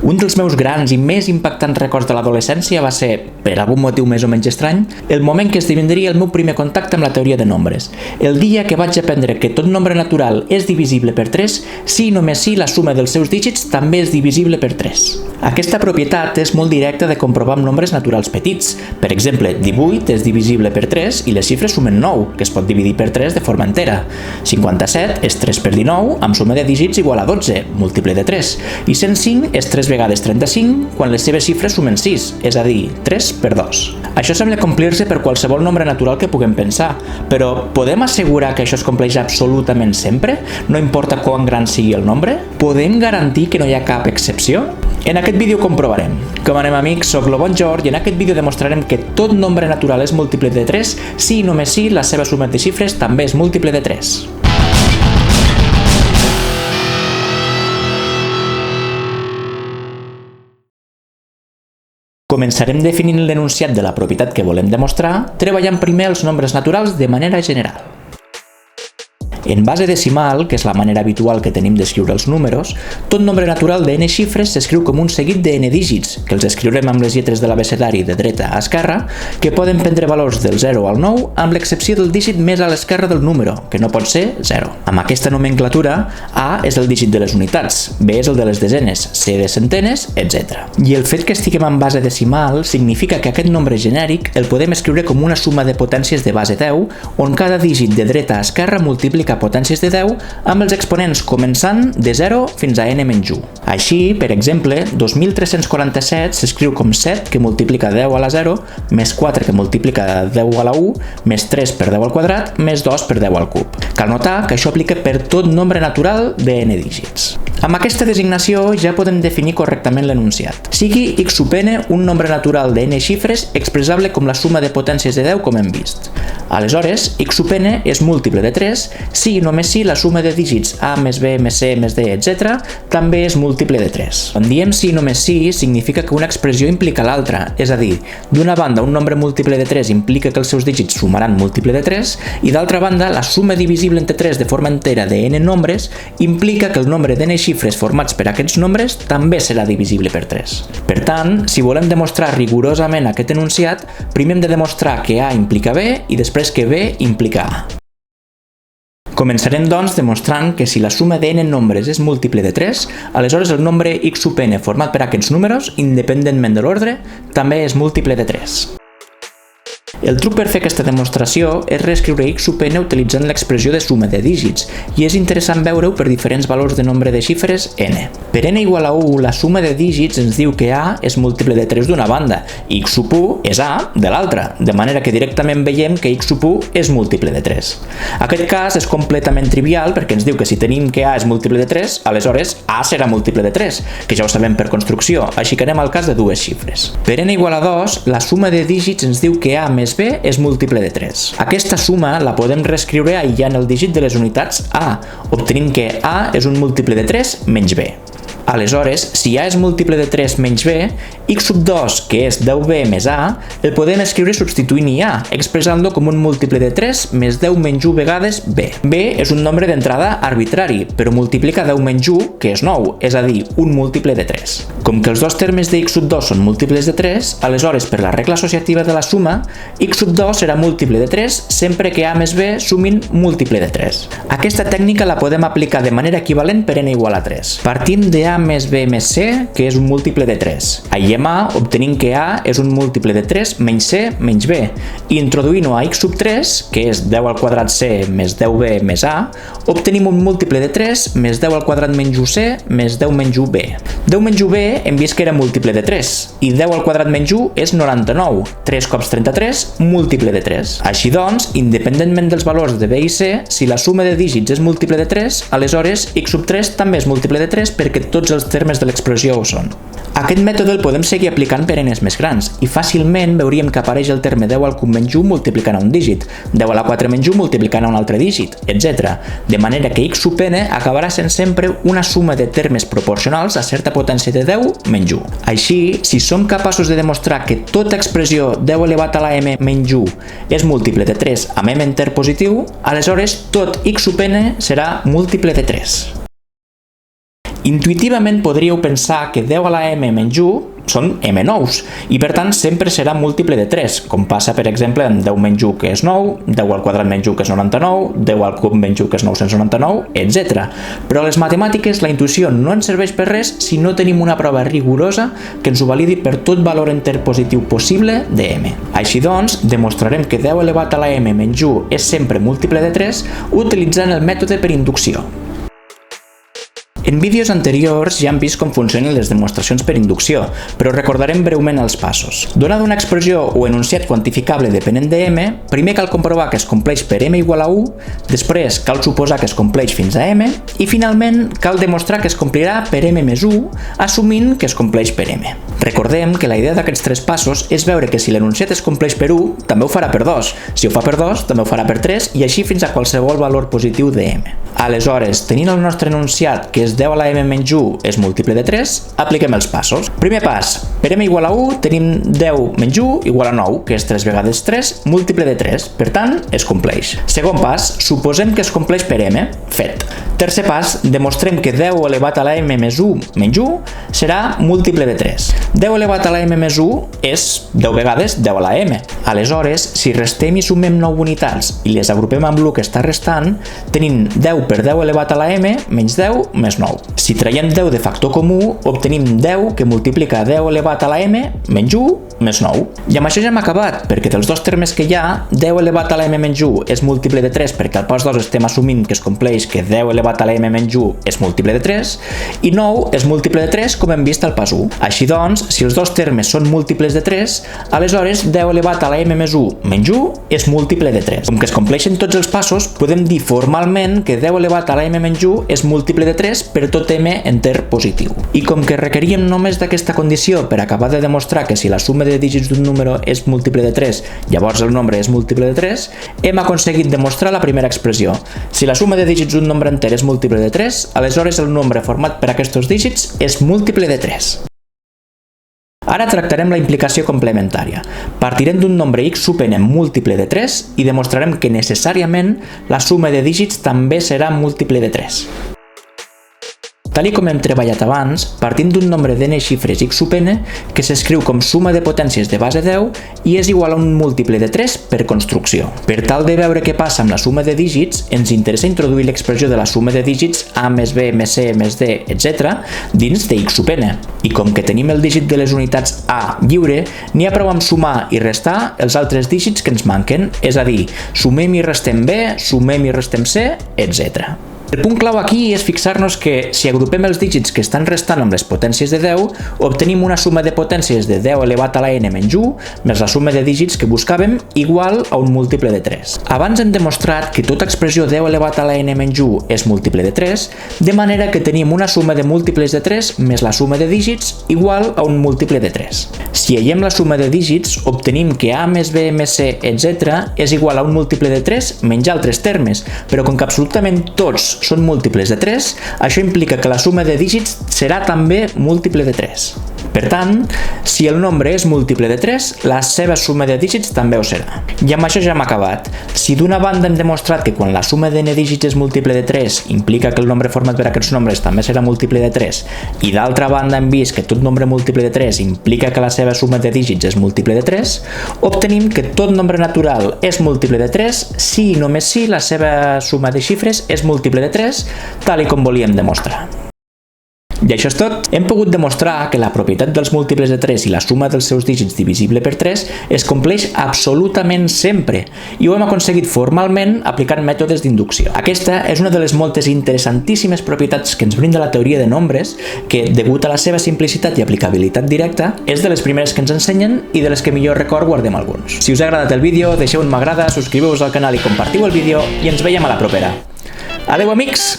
Un dels meus grans i més impactants records de l'adolescència va ser, per algun motiu més o menys estrany, el moment que esdevindria el meu primer contacte amb la teoria de nombres. El dia que vaig aprendre que tot nombre natural és divisible per 3 si i només si la suma dels seus dígits també és divisible per 3. Aquesta propietat és molt directa de comprovar amb nombres naturals petits. Per exemple, 18 és divisible per 3 i les xifres sumen 9, que es pot dividir per 3 de forma entera. 57 és 3 per 19 amb suma de dígits igual a 12, múltiple de 3. I 105 és 3 vegades 35 quan les seves xifres sumen 6, és a dir, 3 per 2. Això sembla complir-se per qualsevol nombre natural que puguem pensar, però podem assegurar que això es compleix absolutament sempre? No importa quan gran sigui el nombre? Podem garantir que no hi ha cap excepció? En aquest vídeo ho comprovarem. Com anem, amics? Soc el Bon George i en aquest vídeo demostrarem que tot nombre natural és múltiple de 3 si i només si la seva suma de xifres també és múltiple de 3. Començarem definint l'enunciat de la propietat que volem demostrar, treballant primer els nombres naturals de manera general. En base decimal, que és la manera habitual que tenim d'escriure els números, tot nombre natural de n xifres s'escriu com un seguit de n dígits, que els escriurem amb les lletres de l'abecedari de dreta a esquerra, que poden prendre valors del 0 al 9, amb l'excepció del dígit més a l'esquerra del número, que no pot ser 0. Amb aquesta nomenclatura, A és el dígit de les unitats, B és el de les desenes, C de centenes, etc. I el fet que estiguem en base decimal significa que aquest nombre genèric el podem escriure com una suma de potències de base 10, on cada dígit de dreta a esquerra multiplica potències de 10 amb els exponents començant de 0 fins a n-1. Així, per exemple, 2347 s'escriu com 7 que multiplica 10 a la 0, més 4 que multiplica 10 a la 1, més 3 per 10 al quadrat, més 2 per 10 al cub. Cal notar que això aplica per tot nombre natural de n dígits. Amb aquesta designació ja podem definir correctament l'enunciat. Sigui x sub n un nombre natural de n xifres expressable com la suma de potències de 10 com hem vist. Aleshores, x sub n és múltiple de 3 si i només si la suma de dígits a més b més c més d, etc. també és múltiple de 3. Quan diem si i només si, significa que una expressió implica l'altra, és a dir, d'una banda un nombre múltiple de 3 implica que els seus dígits sumaran múltiple de 3 i d'altra banda la suma divisible entre 3 de forma entera de n nombres implica que el nombre de n xifres formats per aquests nombres també serà divisible per 3. Per tant, si volem demostrar rigorosament aquest enunciat, primer hem de demostrar que A implica B i després que B implica A. Començarem, doncs, demostrant que si la suma de n nombres és múltiple de 3, aleshores el nombre x sub n format per aquests números, independentment de l'ordre, també és múltiple de 3. El truc per fer aquesta demostració és reescriure x sub n utilitzant l'expressió de suma de dígits, i és interessant veure-ho per diferents valors de nombre de xifres n. Per n igual a 1, la suma de dígits ens diu que A és múltiple de 3 d'una banda, i x sub 1 és A de l'altra, de manera que directament veiem que x sub 1 és múltiple de 3. Aquest cas és completament trivial perquè ens diu que si tenim que A és múltiple de 3, aleshores A serà múltiple de 3, que ja ho sabem per construcció, així que anem al cas de dues xifres. Per n igual a 2, la suma de dígits ens diu que A més B és múltiple de 3. Aquesta suma la podem reescriure aïllant el dígit de les unitats A, obtenint que A és un múltiple de 3 menys B. Aleshores, si A és múltiple de 3 menys B, x sub 2, que és 10b més A, el podem escriure substituint-hi A, expressant-lo com un múltiple de 3 més 10 menys 1 vegades B. B és un nombre d'entrada arbitrari, però multiplica 10 menys 1, que és 9, és a dir, un múltiple de 3. Com que els dos termes de x sub 2 són múltiples de 3, aleshores, per la regla associativa de la suma, x sub 2 serà múltiple de 3 sempre que A més B sumin múltiple de 3. Aquesta tècnica la podem aplicar de manera equivalent per n igual a 3. Partim de A més B més C, que és un múltiple de 3. Aïllem A, obtenint que A és un múltiple de 3 menys C menys B, i introduint-ho a x sub 3, que és 10 al quadrat C més 10b més A, obtenim un múltiple de 3 més 10 al quadrat menys 1C més 10 menys 1B. 10 menys 1B hem vist que era múltiple de 3, i 10 al quadrat menys 1 és 99, 3 cops 33, múltiple de 3. Així doncs, independentment dels valors de B i C, si la suma de dígits és múltiple de 3, aleshores x sub 3 també és múltiple de 3 perquè tots els termes de l'expressió ho són. Aquest mètode el podem seguir aplicant per n's més grans i fàcilment veuríem que apareix el terme 10 al cub menys 1 multiplicant a un dígit, 10 a la 4 menys 1 multiplicant a un altre dígit, etc. De manera que x sub n acabarà sent sempre una suma de termes proporcionals a certa potència de 10 menys 1. Així, si som capaços de demostrar que tota expressió 10 elevat a la m menys 1 és múltiple de 3 amb m enter positiu, aleshores tot x sub n serà múltiple de 3. Intuïtivament podríeu pensar que 10 a la m menys 1 són m nous i per tant sempre serà múltiple de 3, com passa per exemple amb 10 menys 1 que és 9, 10 al quadrat menys 1 que és 99, 10 al cub menys 1 que és 999, etc. Però a les matemàtiques la intuïció no ens serveix per res si no tenim una prova rigorosa que ens ho validi per tot valor enter positiu possible de m. Així doncs, demostrarem que 10 elevat a la m menys 1 és sempre múltiple de 3 utilitzant el mètode per inducció. En vídeos anteriors ja hem vist com funcionen les demostracions per inducció, però recordarem breument els passos. Donada una expressió o enunciat quantificable depenent de m, primer cal comprovar que es compleix per m igual a 1, després cal suposar que es compleix fins a m, i finalment cal demostrar que es complirà per m més 1, assumint que es compleix per m. Recordem que la idea d'aquests tres passos és veure que si l'enunciat es compleix per 1, també ho farà per 2, si ho fa per 2, també ho farà per 3, i així fins a qualsevol valor positiu de m. Aleshores, tenint el nostre enunciat que és 10 a la m menys 1 és múltiple de 3, apliquem els passos. Primer pas, per m igual a 1 tenim 10 menys 1 igual a 9, que és 3 vegades 3, múltiple de 3, per tant, es compleix. Segon pas, suposem que es compleix per m, fet. Tercer pas, demostrem que 10 elevat a la m més 1 menys 1 serà múltiple de 3. 10 elevat a la m més 1 és 10 vegades 10 a la m. Aleshores, si restem i sumem 9 unitats i les agrupem amb l'1 que està restant, tenim 10 per 10 elevat a la m menys 10 més 9. Si traiem 10 de factor comú, obtenim 10 que multiplica 10 elevat a la m menys 1 més 9. I amb això ja hem acabat, perquè dels dos termes que hi ha, 10 elevat a la m menys 1 és múltiple de 3 perquè al pas 2 estem assumint que es compleix que 10 elevat a la m menys 1 és múltiple de 3 i 9 és múltiple de 3 com hem vist al pas 1. Així doncs, si els dos termes són múltiples de 3, aleshores 10 elevat a la m més 1 menys 1 és múltiple de 3. Com que es compleixen tots els passos, podem dir formalment que 10 elevat a la m menys 1 és múltiple de 3 per tot m enter positiu. I com que requeríem només d'aquesta condició per acabar de demostrar que si la suma de dígits d'un número és múltiple de 3, llavors el nombre és múltiple de 3, hem aconseguit demostrar la primera expressió. Si la suma de dígits d'un nombre enter és múltiple de 3, aleshores el nombre format per aquests dígits és múltiple de 3. Ara tractarem la implicació complementària. Partirem d'un nombre x supene múltiple de 3 i demostrarem que necessàriament la suma de dígits també serà múltiple de 3. Tal com hem treballat abans, partim d'un nombre d'n xifres x sub n que s'escriu com suma de potències de base 10 i és igual a un múltiple de 3 per construcció. Per tal de veure què passa amb la suma de dígits, ens interessa introduir l'expressió de la suma de dígits a més b més c més d, etc. dins de x sub n. I com que tenim el dígit de les unitats a lliure, n'hi ha prou amb sumar i restar els altres dígits que ens manquen, és a dir, sumem i restem b, sumem i restem c, etc. El punt clau aquí és fixar-nos que si agrupem els dígits que estan restant amb les potències de 10, obtenim una suma de potències de 10 elevat a la n menys 1 més la suma de dígits que buscàvem igual a un múltiple de 3. Abans hem demostrat que tota expressió 10 elevat a la n menys 1 és múltiple de 3, de manera que tenim una suma de múltiples de 3 més la suma de dígits igual a un múltiple de 3. Si aïllem la suma de dígits, obtenim que a més b més c, etc. és igual a un múltiple de 3 menys altres termes, però com que absolutament tots són múltiples de 3, això implica que la suma de dígits serà també múltiple de 3. Per tant, si el nombre és múltiple de 3, la seva suma de dígits també ho serà. I amb això ja hem acabat. Si d'una banda hem demostrat que quan la suma de n dígits és múltiple de 3 implica que el nombre format per aquests nombres també serà múltiple de 3, i d'altra banda hem vist que tot nombre múltiple de 3 implica que la seva suma de dígits és múltiple de 3, obtenim que tot nombre natural és múltiple de 3 si i només si la seva suma de xifres és múltiple de 3, tal com volíem demostrar. I això és tot. Hem pogut demostrar que la propietat dels múltiples de 3 i la suma dels seus dígits divisible per 3 es compleix absolutament sempre i ho hem aconseguit formalment aplicant mètodes d'inducció. Aquesta és una de les moltes interessantíssimes propietats que ens brinda la teoria de nombres que, degut a la seva simplicitat i aplicabilitat directa, és de les primeres que ens ensenyen i de les que millor record guardem alguns. Si us ha agradat el vídeo, deixeu un m'agrada, subscriveu-vos al canal i compartiu el vídeo i ens veiem a la propera. Adeu, amics!